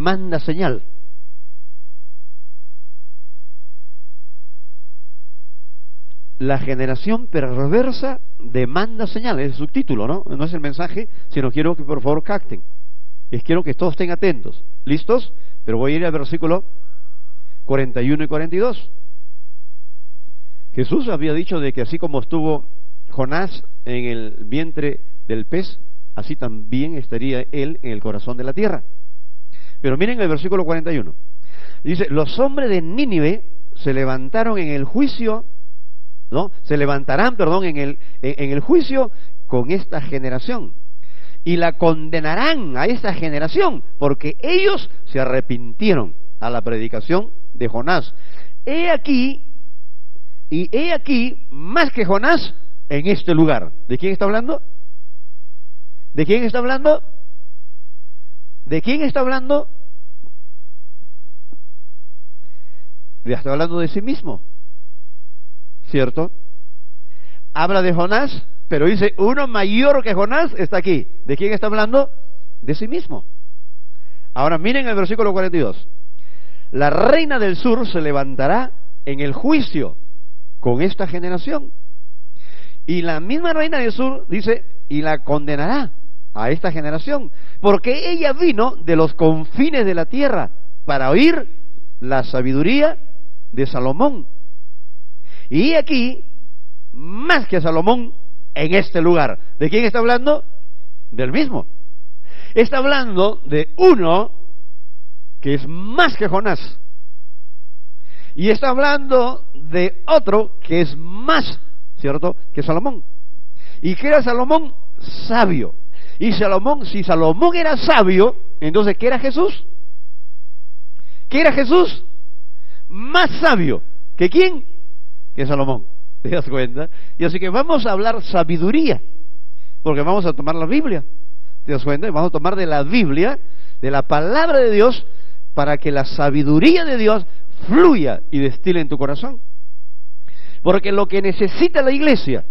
demanda señal. La generación perversa demanda señal, es el subtítulo, ¿no? No es el mensaje, sino quiero que por favor capten. Quiero que todos estén atentos. ¿Listos? Pero voy a ir al versículo 41 y 42. Jesús había dicho de que así como estuvo Jonás en el vientre del pez, así también estaría él en el corazón de la tierra. Pero miren el versículo 41. Dice, los hombres de Nínive se levantaron en el juicio, ¿no? Se levantarán, perdón, en el juicio con esta generación y la condenarán a esta generación porque ellos se arrepintieron a la predicación de Jonás. He aquí más que Jonás en este lugar. ¿De quién está hablando? ¿De quién está hablando? ¿De quién está hablando? Está hablando de sí mismo, ¿cierto? Habla de Jonás, pero dice, uno mayor que Jonás está aquí. ¿De quién está hablando? De sí mismo. Ahora miren el versículo 42. La reina del sur se levantará en el juicio con esta generación. Y la misma reina del sur dice, y la condenará a esta generación, porque ella vino de los confines de la tierra para oír la sabiduría de Salomón. Y aquí, más que Salomón, en este lugar. ¿De quién está hablando? Del mismo. Está hablando de uno que es más que Jonás. Y está hablando de otro que es más, ¿cierto?, que Salomón. ¿Y qué era Salomón? Sabio. Y Salomón, si Salomón era sabio, entonces ¿qué era Jesús? ¿Qué era Jesús? Más sabio. ¿Que quién? Que Salomón. ¿Te das cuenta? Y así que vamos a hablar sabiduría, porque vamos a tomar la Biblia. ¿Te das cuenta? Vamos a tomar de la Biblia, de la palabra de Dios, para que la sabiduría de Dios fluya y destile en tu corazón. Porque lo que necesita la iglesia,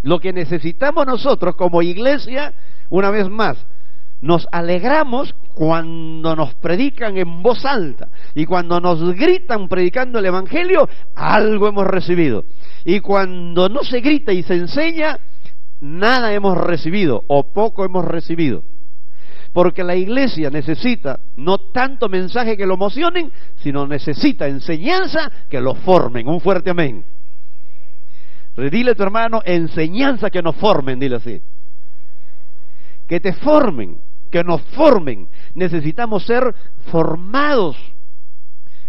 lo que necesitamos nosotros como iglesia, una vez más, nos alegramos cuando nos predican en voz alta y cuando nos gritan predicando el evangelio, algo hemos recibido. Y cuando no se grita y se enseña, nada hemos recibido o poco hemos recibido. Porque la iglesia necesita no tanto mensaje que lo emocionen, sino necesita enseñanza que lo formen. Un fuerte amén. Dile a tu hermano, enseñanza que nos formen, dile así. Que te formen, que nos formen. Necesitamos ser formados.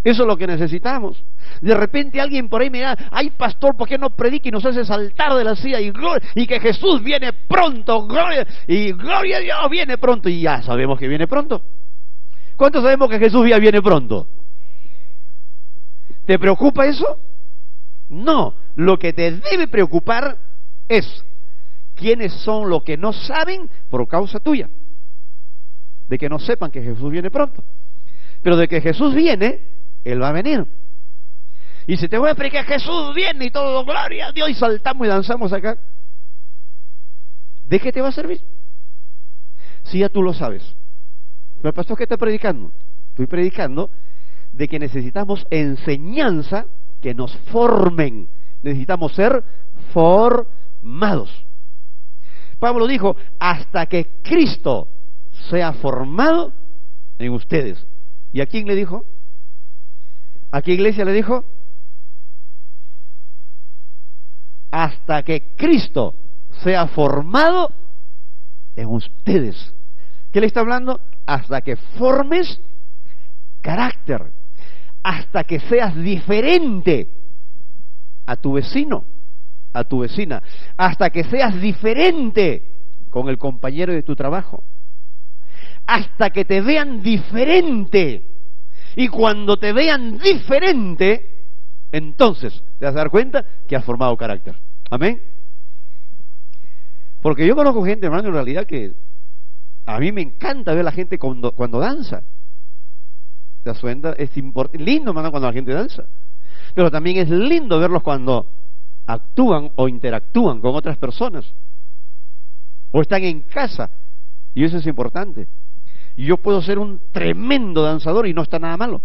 Eso es lo que necesitamos. De repente alguien por ahí me da, ay pastor, ¿por qué no predica y nos hace saltar de la silla y que Jesús viene pronto, gloria, y gloria a Dios viene pronto? Y ya sabemos que viene pronto. ¿Cuántos sabemos que Jesús ya viene pronto? ¿Te preocupa eso? No, lo que te debe preocupar es quiénes son los que no saben por causa tuya, de que no sepan que Jesús viene pronto. Pero de que Jesús viene, Él va a venir. Y si te voy a predicar que Jesús viene y todo, gloria a Dios, y saltamos y danzamos acá, ¿de qué te va a servir? Si ya tú lo sabes. Pero el pastor, ¿qué está predicando? Estoy predicando de que necesitamos enseñanza que nos formen. Necesitamos ser formados. Pablo dijo, hasta que Cristo sea formado en ustedes. ¿Y a quién le dijo? ¿A qué iglesia le dijo? Hasta que Cristo sea formado en ustedes. ¿Qué le está hablando? Hasta que formes carácter, hasta que seas diferente a tu vecino, a tu vecina, hasta que seas diferente con el compañero de tu trabajo, hasta que te vean diferente. Y cuando te vean diferente, entonces te vas a dar cuenta que has formado carácter. Amén. Porque yo conozco gente, hermano, en realidad que a mí me encanta ver a la gente cuando danza. ¿Te das cuenta? Es lindo, hermano, cuando la gente danza. Pero también es lindo verlos cuando actúan o interactúan con otras personas. O están en casa. Y eso es importante. Y yo puedo ser un tremendo danzador y no está nada malo.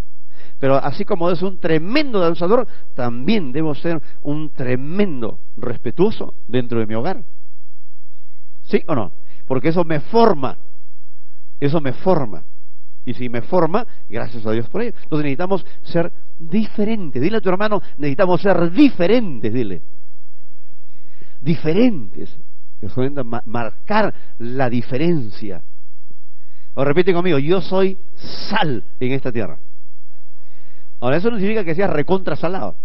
Pero así como debo ser un tremendo danzador, también debo ser un tremendo respetuoso dentro de mi hogar. ¿Sí o no? Porque eso me forma. Eso me forma. Y si me forma, gracias a Dios por ello. Entonces necesitamos ser diferentes. Dile a tu hermano, necesitamos ser diferentes, dile. Diferentes. Marcar la diferencia. O repite conmigo, yo soy sal en esta tierra. Ahora, eso no significa que sea recontra salado.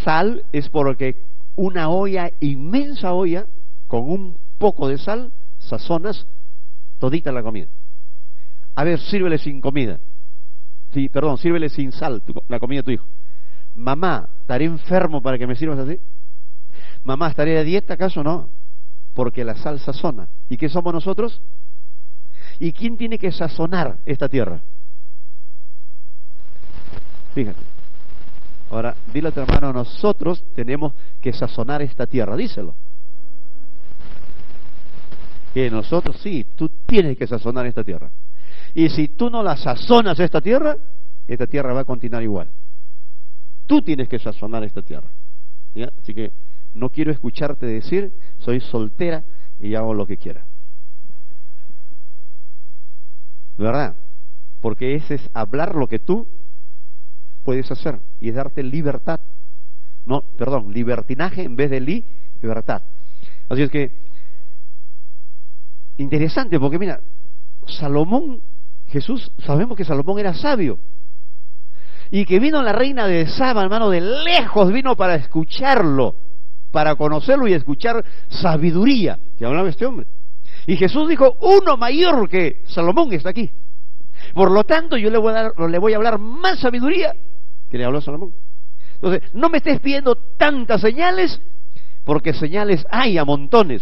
Sal es porque una olla, inmensa olla, con un poco de sal, sazonas todita la comida. A ver, sírvele sin comida. Sí, perdón, sírvele sin sal la comida a tu hijo. Mamá, ¿estaré enfermo para que me sirvas así? Mamá, ¿estaré de dieta acaso? No, porque la sal sazona. ¿Y qué somos nosotros? ¿Y quién tiene que sazonar esta tierra? Fíjate. Ahora, dile a tu hermano, nosotros tenemos que sazonar esta tierra, díselo. Que nosotros, sí, tú tienes que sazonar esta tierra. Y si tú no la sazonas esta tierra va a continuar igual. Tú tienes que sazonar esta tierra. ¿Ya? Así que no quiero escucharte decir, soy soltera y hago lo que quiera. ¿Verdad? Porque ese es hablar lo que tú puedes hacer y es darte libertad. No, perdón, libertinaje en vez de libertad. Así es que, interesante, porque mira, Salomón, Jesús, sabemos que Salomón era sabio. Y que vino la reina de Saba, hermano, de lejos vino para escucharlo, para conocerlo y escuchar sabiduría que hablaba este hombre. Y Jesús dijo, uno mayor que Salomón está aquí. Por lo tanto, yo le voy a hablar más sabiduría que le habló Salomón. Entonces, no me estés pidiendo tantas señales, porque señales hay a montones.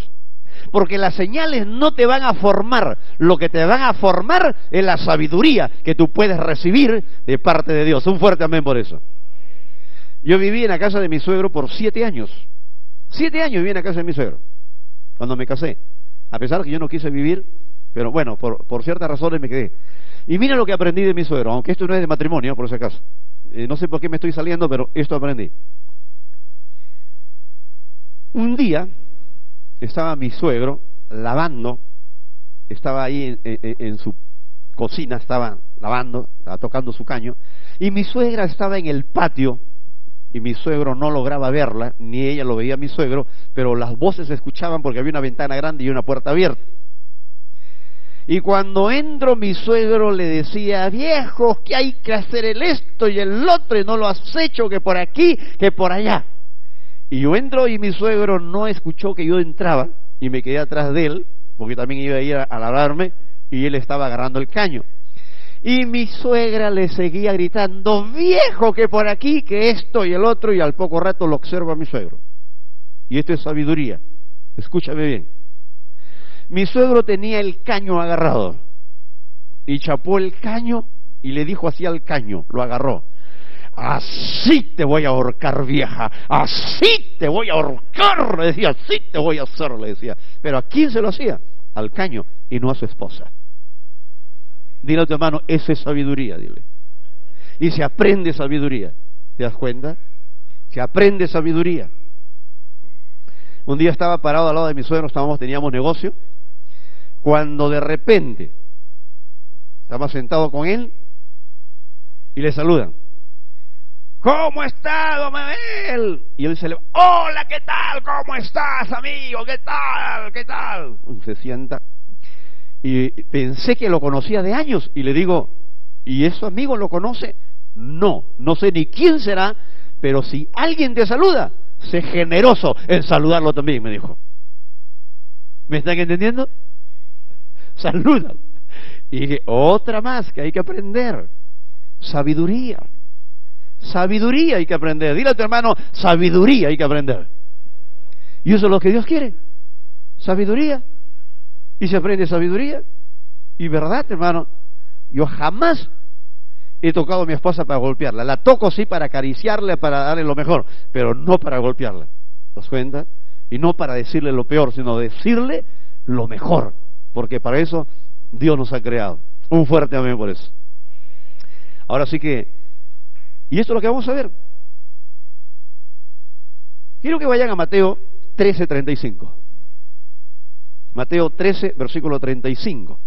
Porque las señales no te van a formar. Lo que te van a formar es la sabiduría que tú puedes recibir de parte de Dios. Un fuerte amén por eso. Yo viví en la casa de mi suegro por 7 años. 7 años viví en la casa de mi suegro, cuando me casé. A pesar que yo no quise vivir, pero bueno, por ciertas razones me quedé. Y mira lo que aprendí de mi suegro, aunque esto no es de matrimonio, por si acaso. No sé por qué me estoy saliendo, pero esto aprendí. Un día estaba mi suegro lavando, estaba ahí en su cocina, estaba lavando, estaba tocando su caño, y mi suegra estaba en el patio, y mi suegro no lograba verla, ni ella lo veía a mi suegro, pero las voces se escuchaban porque había una ventana grande y una puerta abierta. Y cuando entro, mi suegro le decía, viejo, que hay que hacer el esto y el otro, y no lo has hecho, que por aquí, que por allá. Y yo entro y mi suegro no escuchó que yo entraba, y me quedé atrás de él, porque también iba a ir a lavarme, y él estaba agarrando el caño. Y mi suegra le seguía gritando, viejo, que por aquí, que esto y el otro, y al poco rato lo observa a mi suegro. Y esto es sabiduría, escúchame bien. Mi suegro tenía el caño agarrado, y chapó el caño, y le dijo así al caño, lo agarró. Así te voy a ahorcar, vieja, así te voy a ahorcar, le decía, así te voy a hacer, le decía. Pero ¿a quién se lo hacía? Al caño, y no a su esposa. Dile a tu hermano, eso es sabiduría, dile. Y se aprende sabiduría, ¿te das cuenta? Se aprende sabiduría. Un día estaba parado al lado de mi suegro, teníamos negocio, cuando de repente estaba sentado con él y le saludan. ¿Cómo está, don Mabel? Y él se le hola, ¿qué tal? ¿Cómo estás, amigo? ¿Qué tal? ¿Qué tal? Se sienta. Y pensé que lo conocía de años y le digo, ¿y eso amigo lo conoce? No, no sé ni quién será, pero si alguien te saluda, sé generoso en saludarlo también, me dijo. ¿Me están entendiendo? Saluda. Y dije, otra más que hay que aprender, sabiduría. Sabiduría hay que aprender. Dile a tu hermano, sabiduría hay que aprender. Y eso es lo que Dios quiere, sabiduría. Y se aprende sabiduría. Y verdad, hermano, yo jamás he tocado a mi esposa para golpearla. La toco sí para acariciarla, para darle lo mejor, pero no para golpearla. ¿Te das cuenta? Y no para decirle lo peor, sino decirle lo mejor, porque para eso Dios nos ha creado. Un fuerte amén por eso. Ahora sí que, y esto es lo que vamos a ver. Quiero que vayan a Mateo 13:35. Mateo 13, versículo 35.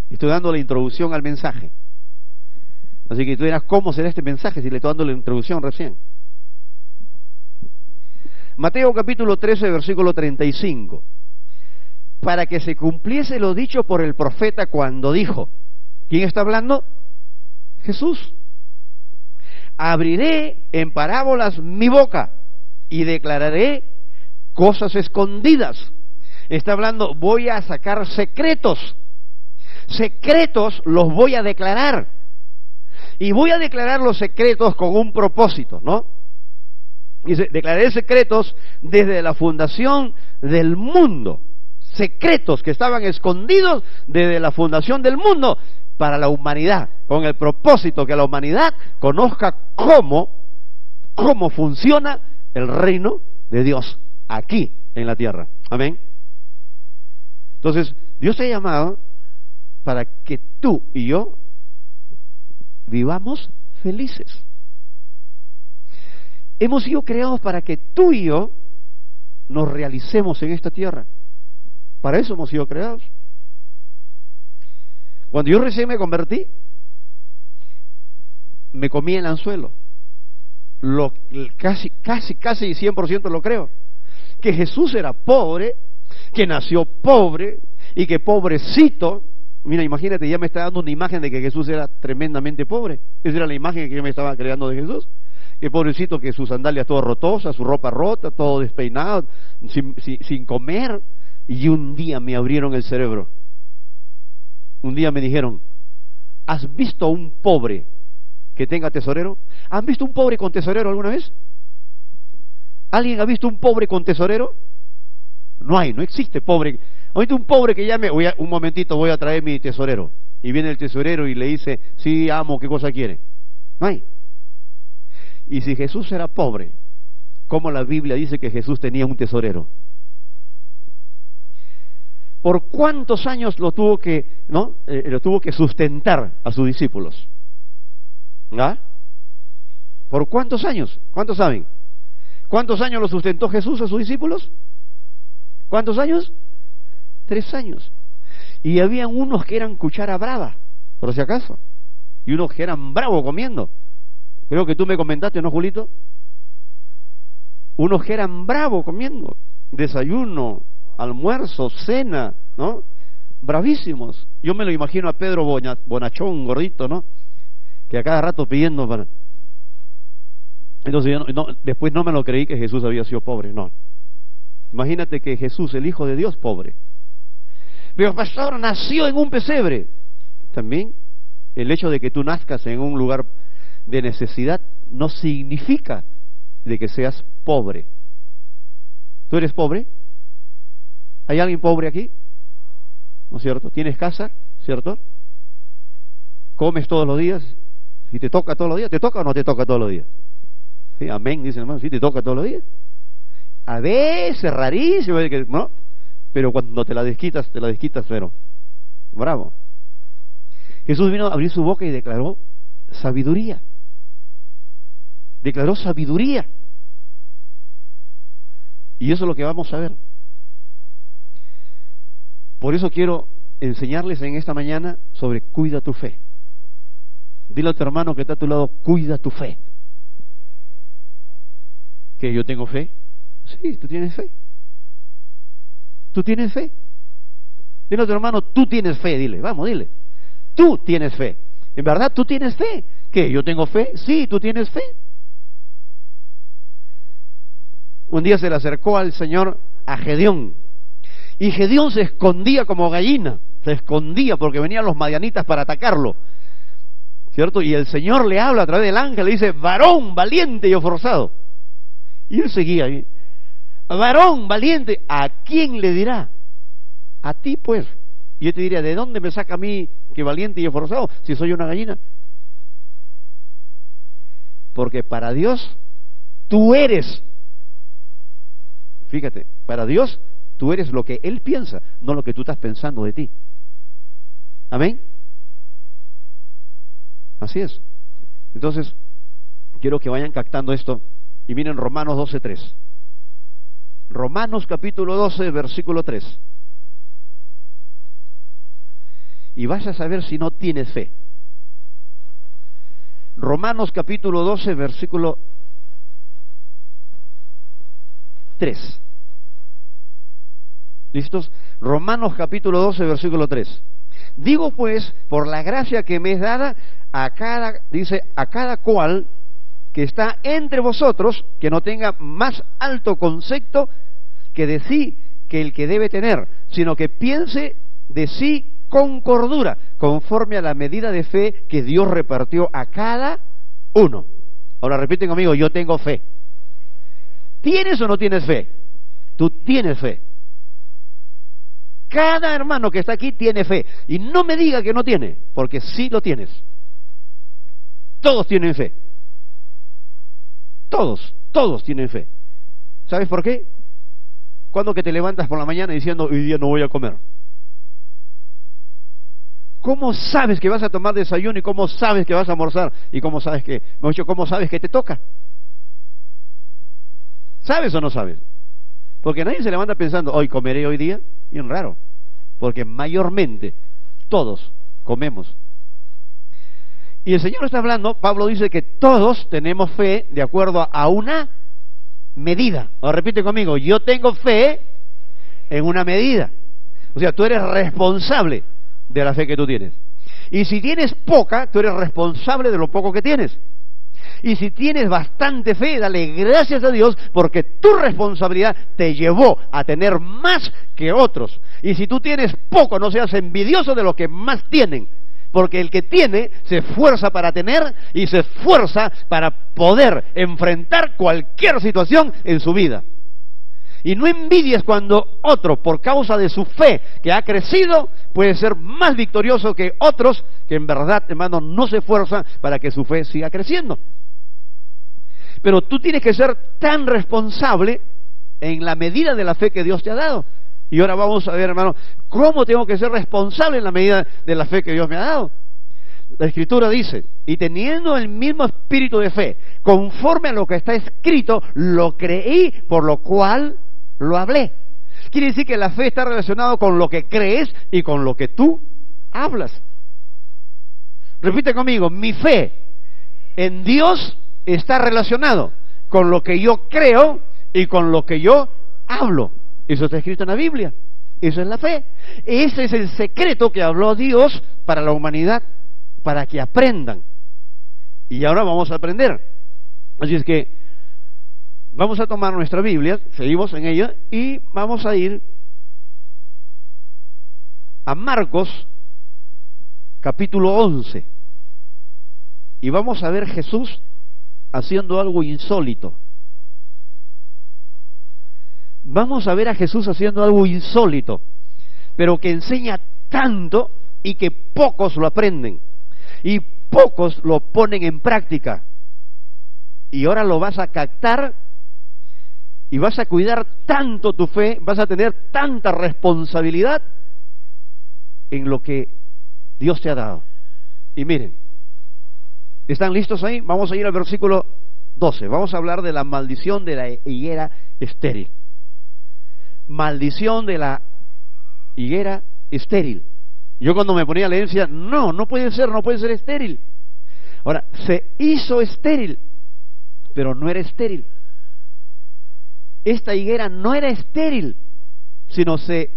Estoy dando la introducción al mensaje. Así que tú dirás, ¿cómo será este mensaje si le estoy dando la introducción recién? Mateo capítulo 13, versículo 35. Para que se cumpliese lo dicho por el profeta cuando dijo. ¿Quién está hablando? Jesús. Abriré en parábolas mi boca y declararé cosas escondidas. Está hablando, voy a sacar secretos. Secretos los voy a declarar. Y voy a declarar los secretos con un propósito, ¿no? Dice, declararé secretos desde la fundación del mundo. Secretos que estaban escondidos desde la fundación del mundo para la humanidad, con el propósito que la humanidad conozca cómo funciona el reino de Dios aquí en la tierra. Amén. Entonces, Dios te ha llamado para que tú y yo vivamos felices. Hemos sido creados para que tú y yo nos realicemos en esta tierra. Para eso hemos sido creados. Cuando yo recién me convertí, me comí el anzuelo. Casi 100% lo creo. Que Jesús era pobre, que nació pobre y que pobrecito. Mira, imagínate, ya me está dando una imagen de que Jesús era tremendamente pobre. Esa era la imagen que yo me estaba creando de Jesús. Que pobrecito, que sus sandalias todas rotosas, su ropa rota, todo despeinado, sin comer. Y un día me abrieron el cerebro. Un día me dijeron, ¿has visto un pobre que tenga tesorero? ¿Han visto un pobre con tesorero alguna vez? ¿Alguien ha visto un pobre con tesorero? No hay, no existe pobre. Ahorita un pobre que llame, un momentito, voy a traer mi tesorero. Y viene el tesorero y le dice, sí, amo, ¿qué cosa quiere? No hay. Y si Jesús era pobre, ¿cómo la Biblia dice que Jesús tenía un tesorero? ¿Por cuántos años lo tuvo que sustentar a sus discípulos? ¿Ah? ¿Por cuántos años? ¿Cuántos saben? ¿Cuántos años lo sustentó Jesús a sus discípulos? ¿Cuántos años? 3 años. Y habían unos que eran cuchara brava, por si acaso, y unos que eran bravos comiendo. Creo que tú me comentaste, ¿no, Julito? Unos que eran bravos comiendo, desayuno, almuerzo, cena, ¿no? Bravísimos. Yo me lo imagino a Pedro Bonachón, gordito, ¿no? Que a cada rato pidiendo para... Entonces yo después no me lo creí que Jesús había sido pobre, no. Imagínate que Jesús, el Hijo de Dios, pobre. Pero pastor, nació en un pesebre. También el hecho de que tú nazcas en un lugar de necesidad no significa de que seas pobre. ¿Tú eres pobre? ¿Hay alguien pobre aquí? ¿No es cierto? ¿Tienes casa? ¿Cierto? ¿Comes todos los días? Si te toca todos los días, ¿te toca o no te toca todos los días? ¿Sí? Amén, dicen hermano, ¿sí te toca todos los días? A veces, rarísimo, ¿no? Pero cuando te la desquitas, pero bravo. Jesús vino a abrir su boca y declaró sabiduría. Declaró sabiduría. Y eso es lo que vamos a ver. Por eso quiero enseñarles en esta mañana sobre cuida tu fe. Dile a tu hermano que está a tu lado, cuida tu fe. ¿Que yo tengo fe? Sí, tú tienes fe. ¿Tú tienes fe? Dile a tu hermano, tú tienes fe, dile, vamos, dile. Tú tienes fe. ¿En verdad tú tienes fe? ¿Qué? ¿Yo tengo fe? Sí, tú tienes fe. Un día se le acercó al Señor a Gedeón. Y Gedeón se escondía como gallina. Se escondía porque venían los madianitas para atacarlo. ¿Cierto? Y el Señor le habla a través del ángel, le dice, varón valiente y esforzado. Y él seguía ahí. Varón valiente, ¿a quién le dirá? A ti pues. Y yo te diría, ¿de dónde me saca a mí que valiente y esforzado si soy una gallina? Porque para Dios tú eres, fíjate, para Dios tú eres lo que Él piensa, no lo que tú estás pensando de ti. Amén. Así es. Entonces, quiero que vayan captando esto y miren Romanos 12:3. Romanos capítulo 12, versículo 3. Y vas a saber si no tienes fe. Romanos capítulo 12, versículo 3. ¿Listos? Romanos capítulo 12, versículo 3. Digo pues, por la gracia que me es dada, dice, a cada cual que está entre vosotros, que no tenga más alto concepto que de sí que el que debe tener, sino que piense de sí con cordura, conforme a la medida de fe que Dios repartió a cada uno. Ahora repiten conmigo, yo tengo fe. ¿Tienes o no tienes fe? Tú tienes fe. Cada hermano que está aquí tiene fe. Y no me diga que no tiene, porque sí lo tienes. Todos tienen fe. Todos tienen fe. ¿Sabes por qué? Cuando que te levantas por la mañana diciendo, hoy día no voy a comer. ¿Cómo sabes que vas a tomar desayuno y cómo sabes que vas a almorzar? Y cómo sabes que, cómo sabes que te toca. ¿Sabes o no sabes? Porque nadie se levanta pensando, hoy comeré hoy día. Bien raro, porque mayormente todos comemos. Y el Señor está hablando, Pablo dice que todos tenemos fe de acuerdo a una medida. Ahora repite conmigo, yo tengo fe en una medida. O sea, tú eres responsable de la fe que tú tienes. Y si tienes poca, tú eres responsable de lo poco que tienes. Y si tienes bastante fe, dale gracias a Dios porque tu responsabilidad te llevó a tener más que otros. Y si tú tienes poco, no seas envidioso de los que más tienen, porque el que tiene se esfuerza para tener y se esfuerza para poder enfrentar cualquier situación en su vida. Y no envidies cuando otro, por causa de su fe que ha crecido, puede ser más victorioso que otros que en verdad, hermano, no se esfuerzan para que su fe siga creciendo. Pero tú tienes que ser tan responsable en la medida de la fe que Dios te ha dado. Y ahora vamos a ver, hermano, cómo tengo que ser responsable en la medida de la fe que Dios me ha dado. La Escritura dice, y teniendo el mismo espíritu de fe, conforme a lo que está escrito, lo creí, por lo cual lo hablé. Quiere decir que la fe está relacionada con lo que crees y con lo que tú hablas. Repite conmigo, mi fe en Dios está relacionado con lo que yo creo y con lo que yo hablo. Eso está escrito en la Biblia. Eso es la fe. Ese es el secreto que habló Dios para la humanidad, para que aprendan. Y ahora vamos a aprender. Así es que vamos a tomar nuestra Biblia, seguimos en ella, y vamos a ir a Marcos capítulo 11. Y vamos a ver Jesús haciendo algo insólito. Vamos a ver a Jesús haciendo algo insólito, pero que enseña tanto y que pocos lo aprenden y pocos lo ponen en práctica. Y ahora lo vas a captar y vas a cuidar tanto tu fe, vas a tener tanta responsabilidad en lo que Dios te ha dado. Y miren, ¿están listos ahí? Vamos a ir al versículo 12. Vamos a hablar de la maldición de la higuera estéril. Maldición de la higuera estéril. Yo cuando me ponía a leer decía, no puede ser estéril. Ahora, se hizo estéril, pero no era estéril. Esta higuera no era estéril, sino se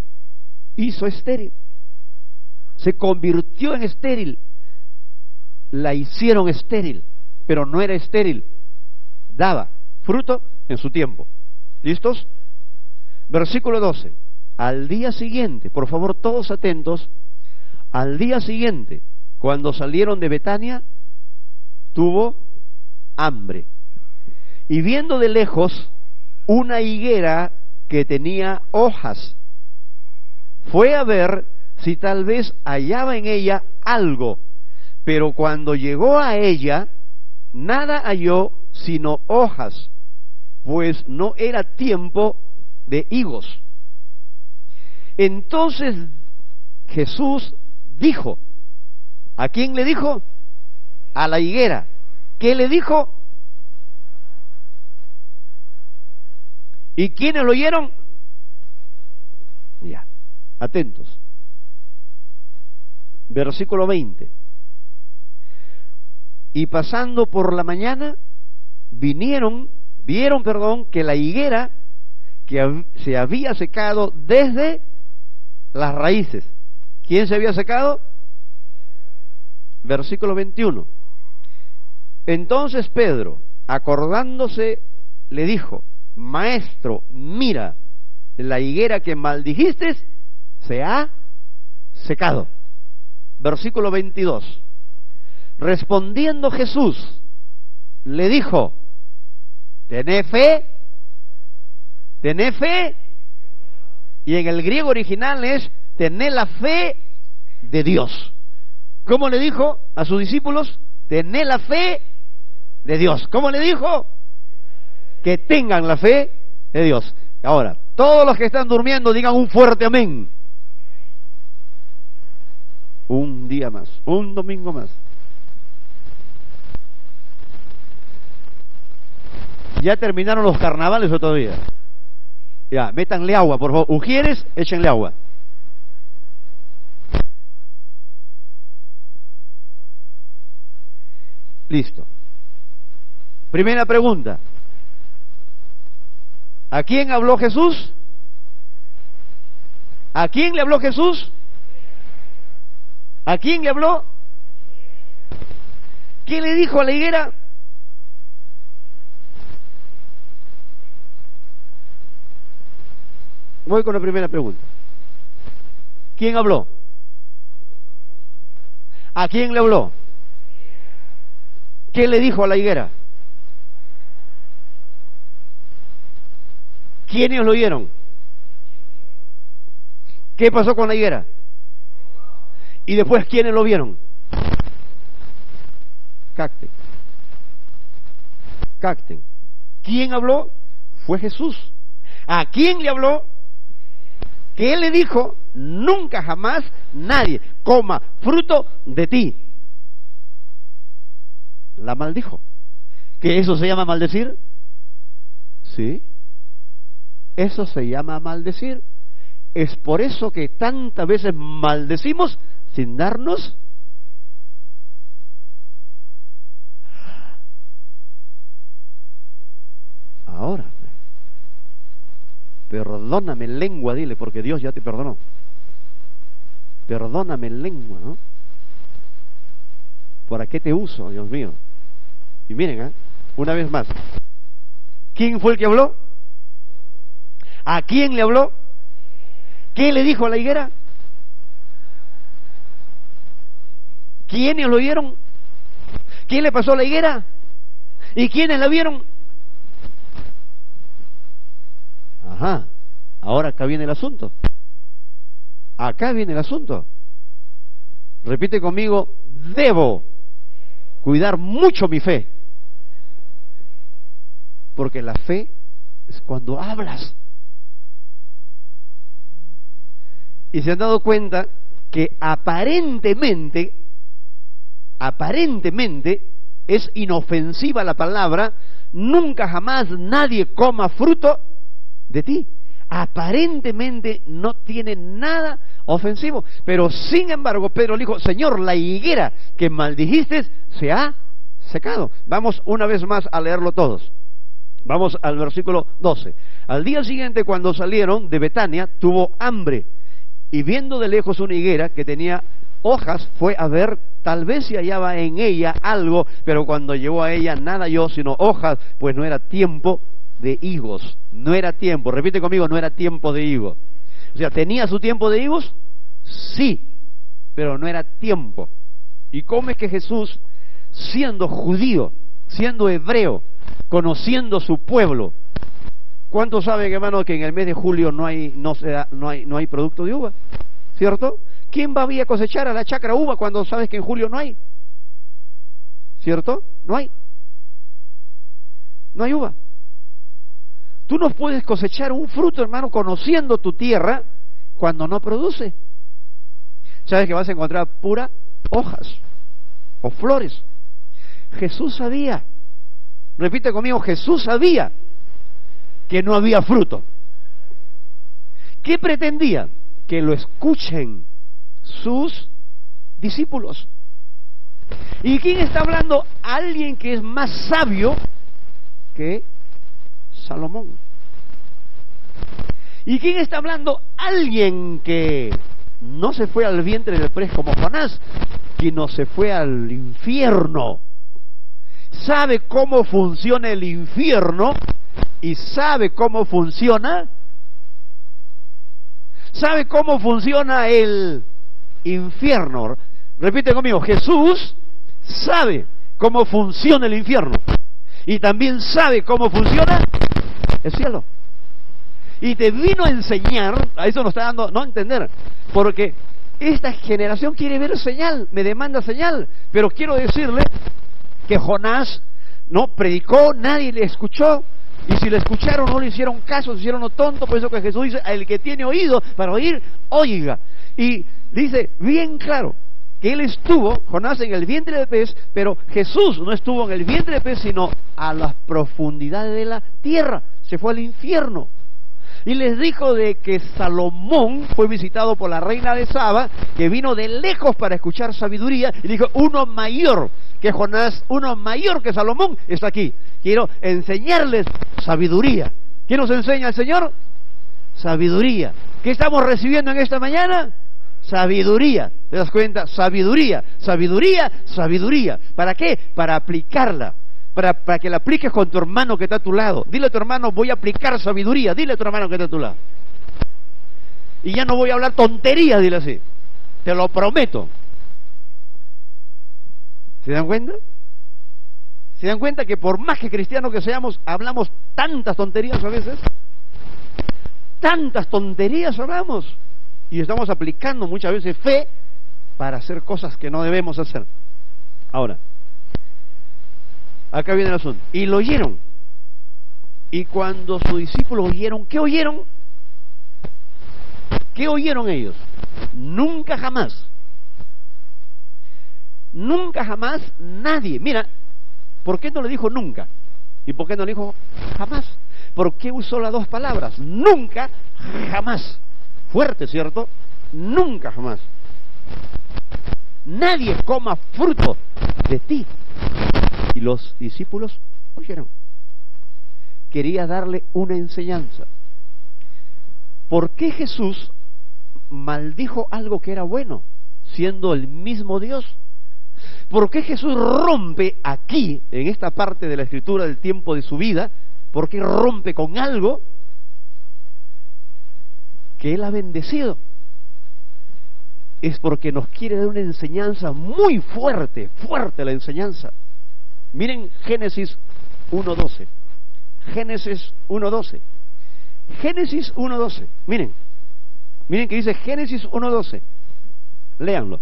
hizo estéril. Se convirtió en estéril. La hicieron estéril, pero no era estéril. Daba fruto en su tiempo. ¿Listos? Versículo 12. Al día siguiente, por favor todos atentos, al día siguiente, cuando salieron de Betania, tuvo hambre. Y viendo de lejos una higuera que tenía hojas, fue a ver si tal vez hallaba en ella algo, pero cuando llegó a ella, nada halló sino hojas, pues no era tiempo de higos. Entonces Jesús dijo, ¿a quién le dijo? a la higuera. ¿Qué le dijo? ¿Y quiénes lo oyeron? Ya, atentos. Versículo 20. Y pasando por la mañana, vieron, que la higuera que se había secado desde las raíces. ¿Quién se había secado? Versículo 21. Entonces Pedro, acordándose, le dijo: Maestro, mira, la higuera que maldijiste se ha secado. Versículo 22. Respondiendo Jesús, le dijo: ¿tenés fe? ¿Tenés fe? Y en el griego original es: tenés la fe de Dios. ¿Cómo le dijo a sus discípulos? Tenés la fe de Dios. ¿Cómo le dijo? Que tengan la fe de Dios. Ahora, todos los que están durmiendo digan un fuerte amén. Un día más, un domingo más. ¿Ya terminaron los carnavales o todavía? Ya, métanle agua, por favor. Ujieres, échenle agua. Listo. Primera pregunta. ¿A quién habló Jesús? ¿A quién le habló Jesús? ¿A quién le habló? ¿Qué le dijo a la higuera? Voy con la primera pregunta. ¿Quién habló? ¿A quién le habló? ¿Qué le dijo a la higuera? ¿Quiénes lo oyeron? ¿Qué pasó con la higuera? Y después, ¿quiénes lo vieron? Capten. Capten. ¿Quién habló? Fue Jesús. ¿A quién le habló? Que él le dijo: nunca jamás nadie coma fruto de ti. La maldijo. ¿Que eso se llama maldecir? Sí. Eso se llama maldecir. Es por eso que tantas veces maldecimos sin darnos. Ahora, perdóname lengua, dile, porque Dios ya te perdonó. Perdóname lengua, ¿no? ¿Para qué te uso, Dios mío? Y miren, una vez más, ¿quién fue el que habló? ¿A quién le habló? ¿Qué le dijo a la higuera? ¿Quiénes lo oyeron? ¿Quién le pasó a la higuera? ¿Y quiénes la vieron? Ajá, ahora acá viene el asunto. Acá viene el asunto. Repite conmigo: debo cuidar mucho mi fe. Porque la fe es cuando hablas. Y se han dado cuenta que aparentemente es inofensiva la palabra: nunca jamás nadie coma fruto de ti. Aparentemente no tiene nada ofensivo, pero sin embargo Pedro le dijo: Señor, la higuera que maldijiste se ha secado. Vamos una vez más a leerlo todos. Vamos al versículo 12. Al día siguiente, cuando salieron de Betania, tuvo hambre, y viendo de lejos una higuera que tenía hojas, fue a ver tal vez si hallaba en ella algo, pero cuando llegó a ella nada halló sino hojas, pues no era tiempo de higos. No era tiempo, repite conmigo: no era tiempo de higos. O sea, ¿tenía su tiempo de higos? Sí, pero no era tiempo. ¿Y cómo es que Jesús, siendo judío, siendo hebreo, conociendo su pueblo, ¿cuántos saben, hermano, que en el mes de julio no hay producto de uva? ¿Cierto? ¿Quién va a cosechar a la chacra uva cuando sabes que en julio no hay? ¿Cierto? No hay. No hay uva. Tú no puedes cosechar un fruto, hermano, conociendo tu tierra cuando no produce. Sabes que vas a encontrar pura hojas o flores. Jesús sabía, repite conmigo, Jesús sabía que no había fruto. ¿Qué pretendía? Que lo escuchen sus discípulos. ¿Y quién está hablando? Alguien que es más sabio que Salomón. ¿Y quién está hablando? Alguien que no se fue al vientre del pez como Jonás, sino se fue al infierno. Sabe cómo funciona el infierno y sabe cómo funciona. ¿Sabe cómo funciona el infierno? Repite conmigo, Jesús sabe cómo funciona el infierno y también sabe cómo funciona el cielo. Y te vino a enseñar, a eso nos está dando, no entender, porque esta generación quiere ver señal, me demanda señal, pero quiero decirle que Jonás no predicó, nadie le escuchó, y si le escucharon no le hicieron caso, se hicieron tontos. Por eso que Jesús dice, el que tiene oído para oír, oiga. Y dice bien claro que él estuvo, Jonás, en el vientre del pez, pero Jesús no estuvo en el vientre del pez, sino a las profundidades de la tierra, se fue al infierno. Y les dijo de que Salomón fue visitado por la reina de Saba, que vino de lejos para escuchar sabiduría, y dijo, uno mayor que Jonás, uno mayor que Salomón está aquí. Quiero enseñarles sabiduría. ¿Quién nos enseña el Señor? Sabiduría. ¿Qué estamos recibiendo en esta mañana? Sabiduría. ¿Te das cuenta? Sabiduría, sabiduría, sabiduría. ¿Para qué? Para aplicarla. Para que la apliques con tu hermano que está a tu lado. Dile a tu hermano, voy a aplicar sabiduría. Dile a tu hermano que está a tu lado. Y ya no voy a hablar tonterías, dile así. Te lo prometo. ¿Se dan cuenta? ¿Se dan cuenta que por más que cristianos que seamos, hablamos tantas tonterías a veces? Tantas tonterías hablamos. Y estamos aplicando muchas veces fe para hacer cosas que no debemos hacer. Ahora, acá viene el asunto. Y lo oyeron. Y cuando sus discípulos oyeron, ¿qué oyeron? ¿Qué oyeron ellos? Nunca jamás. Nunca jamás nadie. Mira, ¿por qué no le dijo nunca? ¿Y por qué no le dijo jamás? ¿Por qué usó las dos palabras? Nunca jamás. Fuerte, ¿cierto? Nunca jamás. Nadie coma fruto de ti. Y los discípulos oyeron. Quería darle una enseñanza. ¿Por qué Jesús maldijo algo que era bueno, siendo el mismo Dios? ¿Por qué Jesús rompe aquí, en esta parte de la escritura del tiempo de su vida? ¿Por qué rompe con algo que Él ha bendecido? Es porque nos quiere dar una enseñanza muy fuerte, fuerte la enseñanza. Miren Génesis 1.12. Génesis 1.12. Génesis 1.12. Miren que dice Génesis 1.12. Léanlo.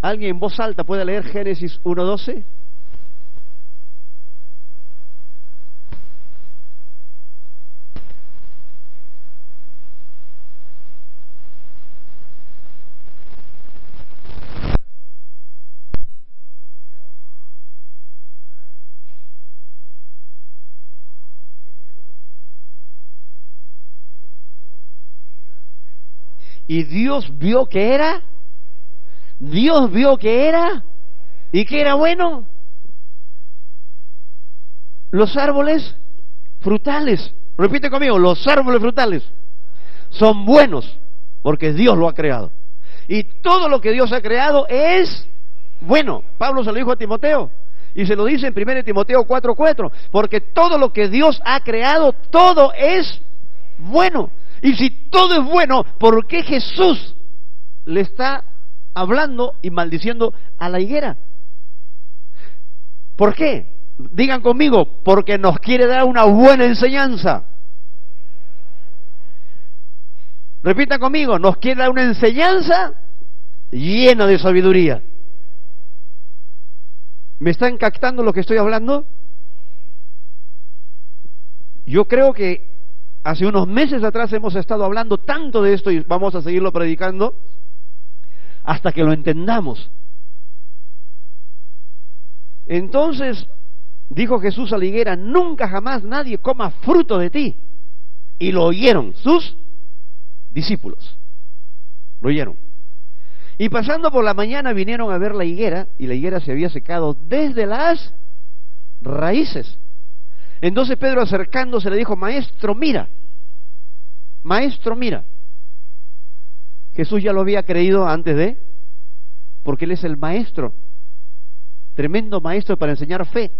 ¿Alguien en voz alta puede leer Génesis 1.12? Y Dios vio que era, ¿y que era bueno? Los árboles frutales, repite conmigo, los árboles frutales son buenos, porque Dios lo ha creado. Y todo lo que Dios ha creado es bueno. Pablo se lo dijo a Timoteo, y se lo dice en 1 Timoteo 4:4, porque todo lo que Dios ha creado, todo es bueno. Y si todo es bueno, ¿por qué Jesús le está hablando y maldiciendo a la higuera? ¿Por qué? Digan conmigo, porque nos quiere dar una buena enseñanza. Repitan conmigo, nos quiere dar una enseñanza llena de sabiduría. ¿Me están captando lo que estoy hablando? Yo creo que hace unos meses atrás hemos estado hablando tanto de esto y vamos a seguirlo predicando hasta que lo entendamos. Entonces dijo Jesús a la higuera: nunca jamás nadie coma fruto de ti. Y lo oyeron sus discípulos. Lo oyeron. Y pasando por la mañana vinieron a ver la higuera, y la higuera se había secado desde las raíces. Entonces Pedro, acercándose, le dijo: maestro, mira. Maestro, mira. Jesús ya lo había creído antes de, porque Él es el maestro, tremendo maestro para enseñar fe.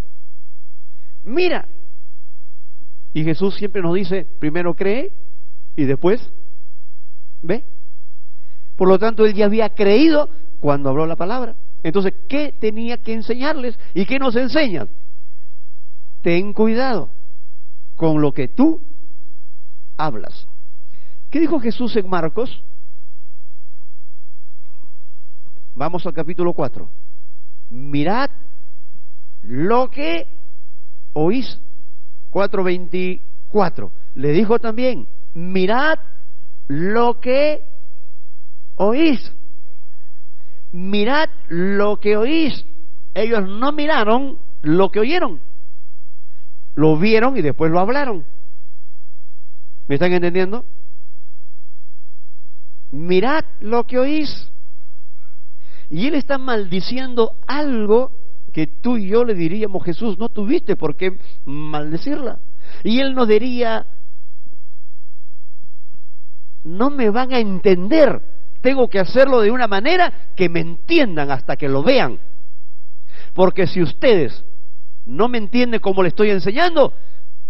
Mira. Y Jesús siempre nos dice: primero cree y después ve. Por lo tanto, Él ya había creído cuando habló la palabra. Entonces, ¿qué tenía que enseñarles? ¿Y qué nos enseña? Ten cuidado con lo que tú hablas. ¿Qué dijo Jesús en Marcos? Vamos al capítulo 4. Mirad lo que oís. 4:24. Le dijo también: mirad lo que oís. Mirad lo que oís. Ellos no miraron lo que oyeron. Lo vieron y después lo hablaron. ¿Me están entendiendo? Mirad lo que oís. Y Él está maldiciendo algo que tú y yo le diríamos: Jesús, no tuviste por qué maldecirla. Y Él nos diría: no me van a entender, tengo que hacerlo de una manera que me entiendan hasta que lo vean. Porque si ustedes no me entienden como le estoy enseñando,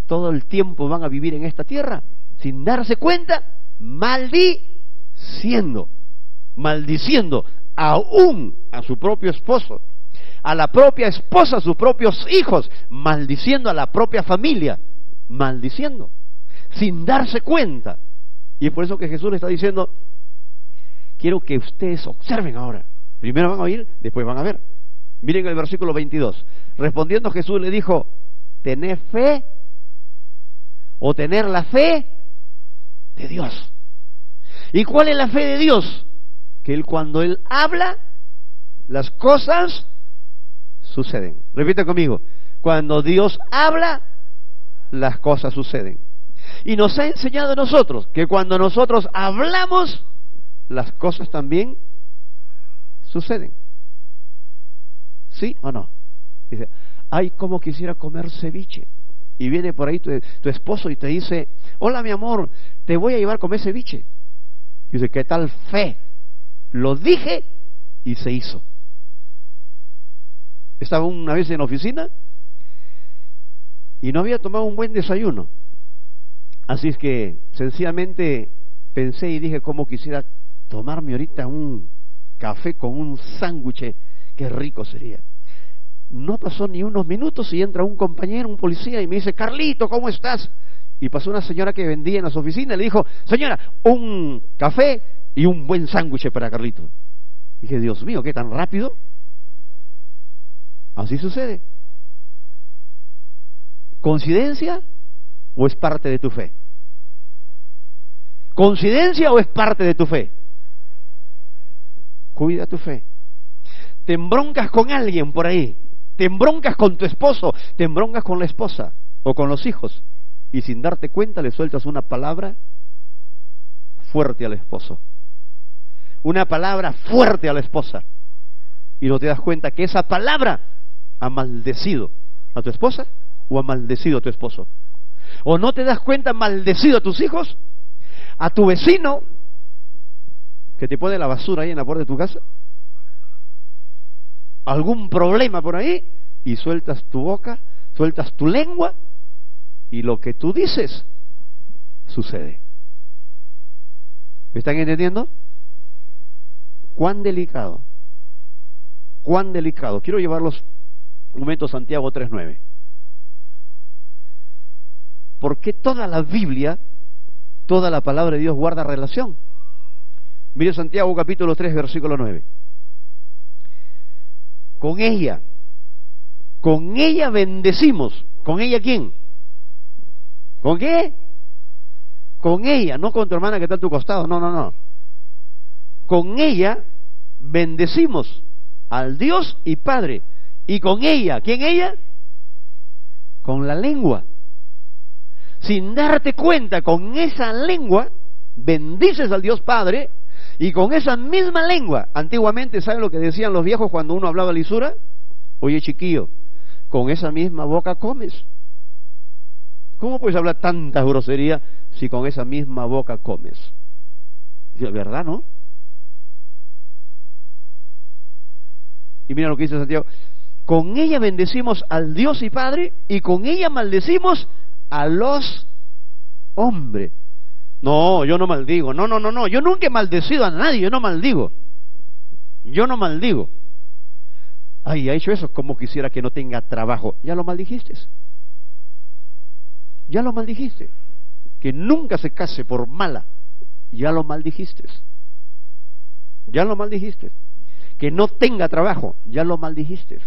todo el tiempo van a vivir en esta tierra sin darse cuenta, maldiciendo aún a su propio esposo, a la propia esposa, a sus propios hijos, maldiciendo a la propia familia, maldiciendo, sin darse cuenta. Y es por eso que Jesús le está diciendo: quiero que ustedes observen ahora. Primero van a oír, después van a ver. Miren el versículo 22. Respondiendo Jesús le dijo: ¿tener fe o tener la fe de Dios? ¿Y cuál es la fe de Dios? Que Él, cuando Él habla, las cosas suceden. Repite conmigo: cuando Dios habla, las cosas suceden. Y nos ha enseñado a nosotros que cuando nosotros hablamos, las cosas también suceden. ¿Sí o no? Dice: ay, cómo quisiera comer ceviche. Y viene por ahí tu esposo y te dice: hola, mi amor, te voy a llevar a comer ceviche. Y dice: ¿qué tal fe? Lo dije y se hizo. Estaba una vez en la oficina y no había tomado un buen desayuno. Así es que sencillamente pensé y dije: cómo quisiera tomarme ahorita un café con un sándwich, qué rico sería. No pasó ni unos minutos y entra un compañero, un policía, y me dice: Carlito, ¿cómo estás? Y pasó una señora que vendía en las oficinas y le dijo: señora, un café y un buen sándwich para Carlito. Dije: Dios mío, ¿qué tan rápido? Así sucede. ¿Coincidencia o es parte de tu fe? ¿Coincidencia o es parte de tu fe? Cuida tu fe. Te embroncas con alguien por ahí, te embroncas con tu esposo, te embroncas con la esposa o con los hijos, y sin darte cuenta le sueltas una palabra fuerte al esposo, una palabra fuerte a la esposa, y no te das cuenta que esa palabra ha maldecido a tu esposa o ha maldecido a tu esposo. O no te das cuenta, maldecido a tus hijos, a tu vecino que te pone la basura ahí en la puerta de tu casa, algún problema por ahí, y sueltas tu boca, sueltas tu lengua, y lo que tú dices sucede. ¿Me están entendiendo? Cuán delicado, cuán delicado. Quiero llevarlos un momento a Santiago 3:9. Porque toda la Biblia, toda la palabra de Dios guarda relación. Mire Santiago capítulo 3, versículo 9. Con ella bendecimos. ¿Con ella quién? ¿Con qué? Con ella, no con tu hermana que está a tu costado, no. Con ella bendecimos al Dios y Padre, Y con ella, ¿quién ella? Con la lengua. Sin darte cuenta, con esa lengua bendices al Dios Padre, y con esa misma lengua, antiguamente, ¿saben lo que decían los viejos cuando uno hablaba lisura? Oye, chiquillo, con esa misma boca comes. ¿Cómo puedes hablar tanta grosería si con esa misma boca comes? ¿Verdad, no? Y mira lo que dice Santiago: con ella bendecimos al Dios y Padre, y con ella maldecimos a los hombres. No, yo no maldigo. No, yo nunca he maldecido a nadie, yo no maldigo. Yo no maldigo. Ay, ha hecho eso, como quisiera que no tenga trabajo. Ya lo maldijiste. Ya lo maldijiste. Que nunca se case por mala. Ya lo maldijiste. Ya lo maldijiste. Que no tenga trabajo. Ya lo maldijiste.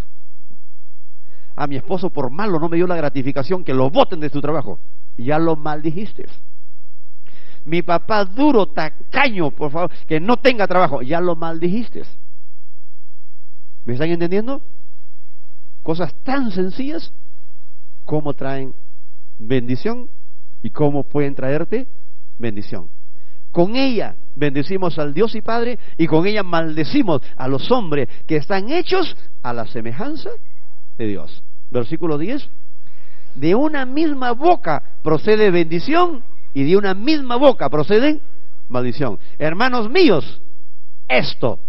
A mi esposo por malo no me dio la gratificación, que lo boten de su trabajo. Ya lo maldijiste. Mi papá duro, tacaño, por favor, que no tenga trabajo. Ya lo maldijiste. ¿Me están entendiendo? Cosas tan sencillas como traen bendición y cómo pueden traerte bendición. Con ella bendecimos al Dios y Padre, y con ella maldecimos a los hombres que están hechos a la semejanza de Dios. Versículo 10: de una misma boca procede bendición, y de una misma boca procede maldición. Hermanos míos, esto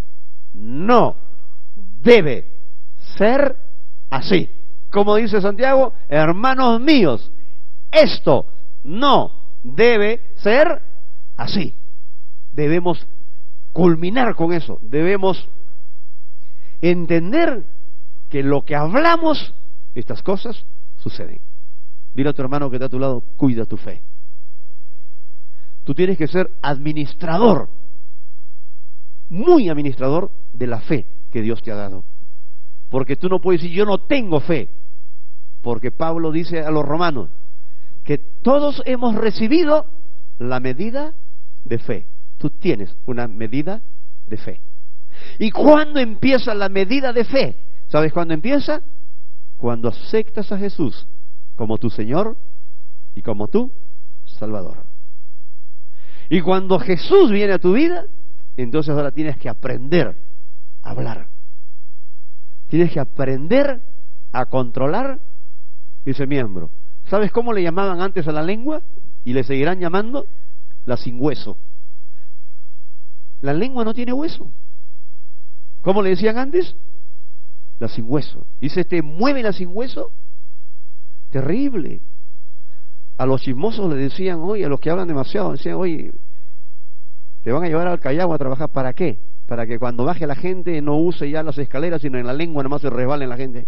no debe ser así. Como dice Santiago: hermanos míos, esto no debe ser así. Debemos culminar con eso. Debemos entender que lo que hablamos, estas cosas suceden. Dile a tu hermano que está a tu lado: cuida tu fe. Tú tienes que ser administrador, muy administrador de la fe que Dios te ha dado. Porque tú no puedes decir: yo no tengo fe. Porque Pablo dice a los romanos que todos hemos recibido la medida de fe. Tú tienes una medida de fe. ¿Y cuándo empieza la medida de fe? ¿Sabes cuándo empieza? Cuando aceptas a Jesús como tu Señor y como tu Salvador. Y cuando Jesús viene a tu vida, entonces ahora tienes que aprender a hablar. Tienes que aprender a controlar ese miembro. ¿Sabes cómo le llamaban antes a la lengua? Y le seguirán llamando la sin hueso. La lengua no tiene hueso. ¿Cómo le decían antes? La sin hueso. Y se te mueve la sin hueso. Terrible. A los chismosos le decían, oye, a los que hablan demasiado, decían, oye, te van a llevar al Callao a trabajar. ¿Para qué? Para que cuando baje la gente no use ya las escaleras, sino en la lengua nomás se resbalen la gente.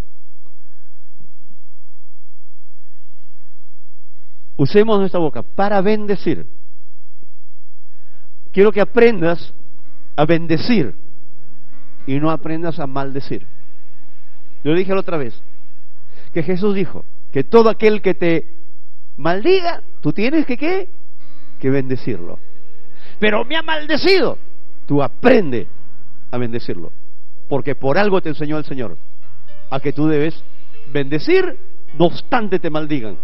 Usemos nuestra boca para bendecir. Quiero que aprendas a bendecir y no aprendas a maldecir. Yo dije la otra vez que Jesús dijo que todo aquel que te maldiga, tú tienes que ¿qué? Que bendecirlo. Pero me ha maldecido. Tú aprende a bendecirlo, porque por algo te enseñó el Señor a que tú debes bendecir, no obstante te maldigan.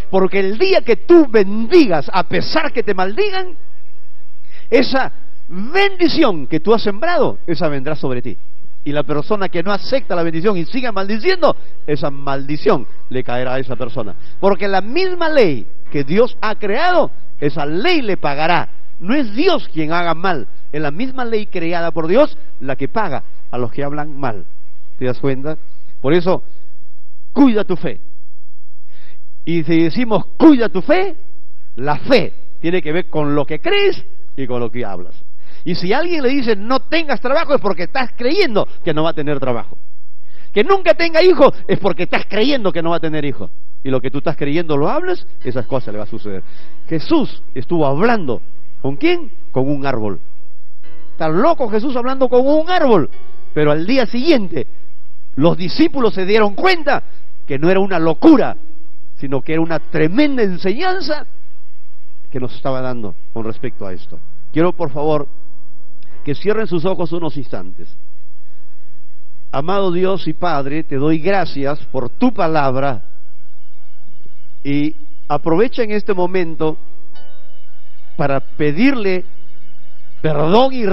Porque el día que tú bendigas a pesar que te maldigan, esa bendición que tú has sembrado, esa vendrá sobre ti. Y la persona que no acepta la bendición y siga maldiciendo, esa maldición le caerá a esa persona. Porque la misma ley que Dios ha creado, esa ley le pagará. No es Dios quien haga mal, es la misma ley creada por Dios la que paga a los que hablan mal. ¿Te das cuenta? Por eso, cuida tu fe. Y si decimos cuida tu fe, la fe tiene que ver con lo que crees y con lo que hablas. Y si alguien le dice no tengas trabajo, es porque estás creyendo que no va a tener trabajo. Que nunca tenga hijos, es porque estás creyendo que no va a tener hijos. Y lo que tú estás creyendo lo hablas, esas cosas le va a suceder. Jesús estuvo hablando, ¿con quién? Con un árbol. Está loco Jesús hablando con un árbol. Pero al día siguiente, los discípulos se dieron cuenta que no era una locura, sino que era una tremenda enseñanza que nos estaba dando con respecto a esto. Quiero, por favor, que cierren sus ojos unos instantes. Amado Dios y Padre, te doy gracias por tu palabra y aprovecha en este momento para pedirle perdón y